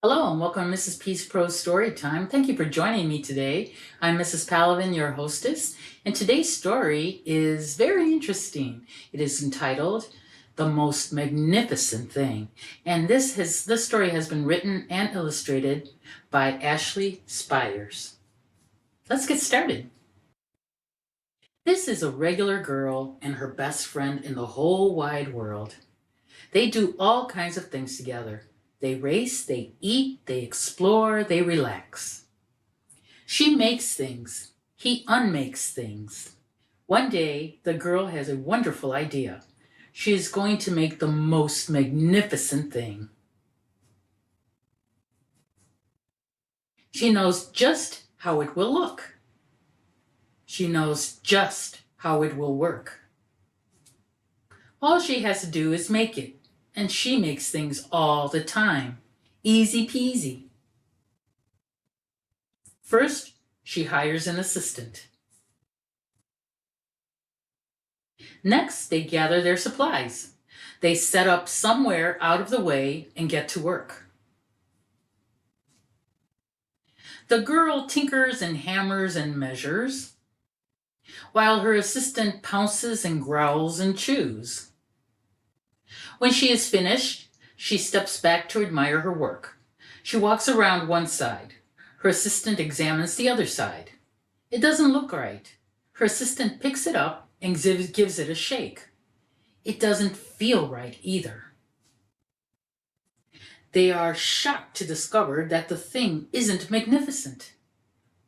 Hello and welcome to Mrs. P's Prose StoryTime. Thank you for joining me today. I'm Mrs. Pahlavan, your hostess, and today's story is very interesting. It is entitled The Most Magnificent Thing, and this story has been written and illustrated by Ashley Spires. Let's get started. This is a regular girl and her best friend in the whole wide world. They do all kinds of things together. They race, they eat, they explore, they relax. She makes things. He unmakes things. One day, the girl has a wonderful idea. She is going to make the most magnificent thing. She knows just how it will look. She knows just how it will work. All she has to do is make it. And she makes things all the time. Easy peasy. First, she hires an assistant. Next, they gather their supplies. They set up somewhere out of the way and get to work. The girl tinkers and hammers and measures, while her assistant pounces and growls and chews. When she is finished, she steps back to admire her work. She walks around one side. Her assistant examines the other side. It doesn't look right. Her assistant picks it up and gives it a shake. It doesn't feel right either. They are shocked to discover that the thing isn't magnificent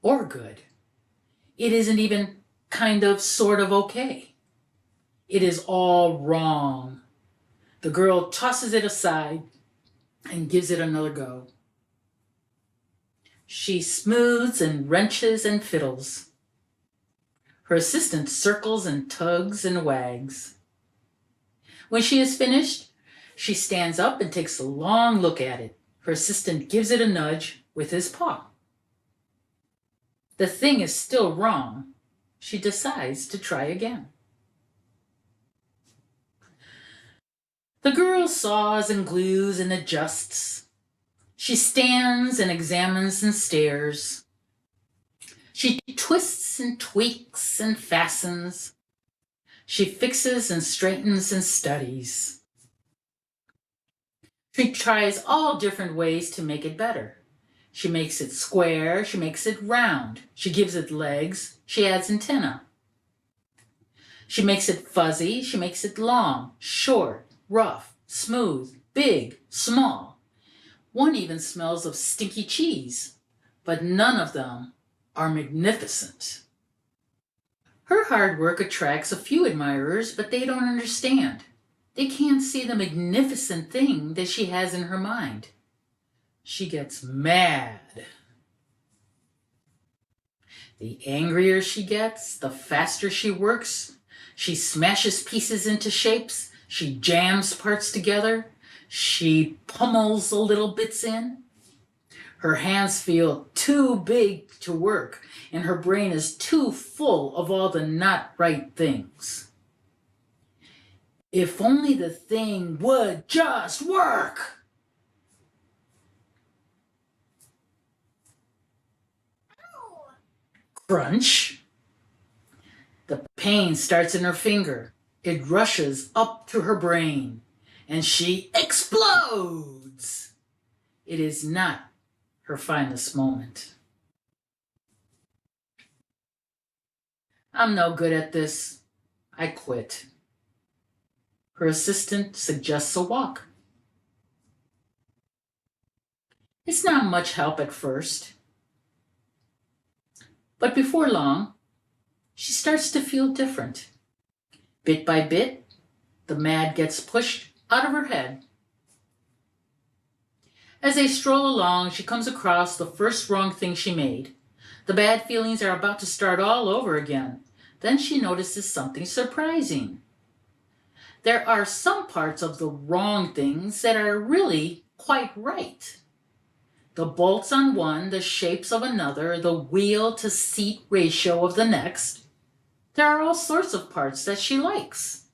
or good. It isn't even kind of sort of okay. It is all wrong. The girl tosses it aside and gives it another go. She smooths and wrenches and fiddles. Her assistant circles and tugs and wags. When she is finished, she stands up and takes a long look at it. Her assistant gives it a nudge with his paw. The thing is still wrong. She decides to try again. The girl saws and glues and adjusts. She stands and examines and stares. She twists and tweaks and fastens. She fixes and straightens and studies. She tries all different ways to make it better. She makes it square, she makes it round. She gives it legs, she adds antenna. She makes it fuzzy, she makes it long, short, rough, smooth, big, small. One even smells of stinky cheese, but none of them are magnificent. Her hard work attracts a few admirers, but they don't understand. They can't see the magnificent thing that she has in her mind. She gets mad. The angrier she gets, the faster she works. She smashes pieces into shapes. She jams parts together. She pummels the little bits in. Her hands feel too big to work, and her brain is too full of all the not right things. If only the thing would just work! Crunch. The pain starts in her finger. It rushes up to her brain, and she explodes. It is not her finest moment. I'm no good at this. I quit. Her assistant suggests a walk. It's not much help at first. But before long, she starts to feel different. Bit by bit, the mad gets pushed out of her head. As they stroll along, she comes across the first wrong thing she made. The bad feelings are about to start all over again. Then she notices something surprising. There are some parts of the wrong things that are really quite right. The bolts on one, the shapes of another, the wheel to seat ratio of the next. There are all sorts of parts that she likes.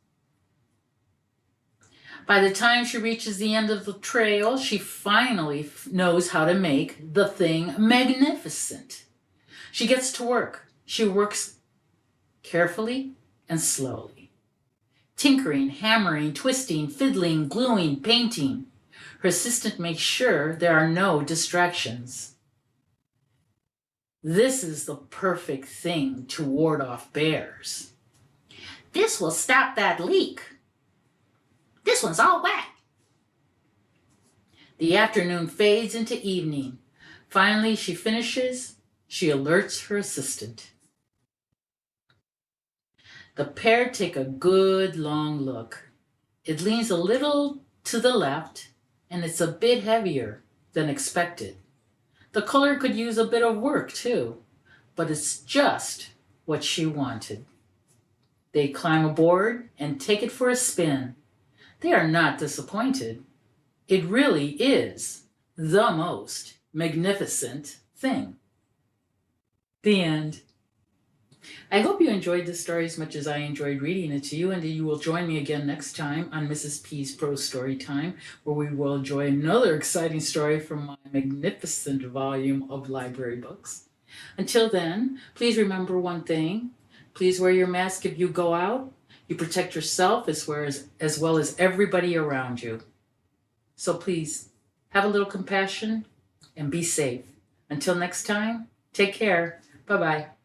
By the time she reaches the end of the trail, she finally knows how to make the thing magnificent. She gets to work. She works carefully and slowly. Tinkering, hammering, twisting, fiddling, gluing, painting. Her assistant makes sure there are no distractions. This is the perfect thing to ward off bears. This will stop that leak. This one's all wet. The afternoon fades into evening. Finally, she finishes. She alerts her assistant. The pair take a good long look. It leans a little to the left, and it's a bit heavier than expected. The color could use a bit of work too, but it's just what she wanted. They climb aboard and take it for a spin. They are not disappointed. It really is the most magnificent thing. The end. I hope you enjoyed this story as much as I enjoyed reading it to you, and that you will join me again next time on Mrs. P's Prose Storytime, where we will enjoy another exciting story from my magnificent volume of library books. Until then, please remember one thing. Please wear your mask if you go out. You protect yourself as well as everybody around you. So please, have a little compassion and be safe. Until next time, take care. Bye-bye.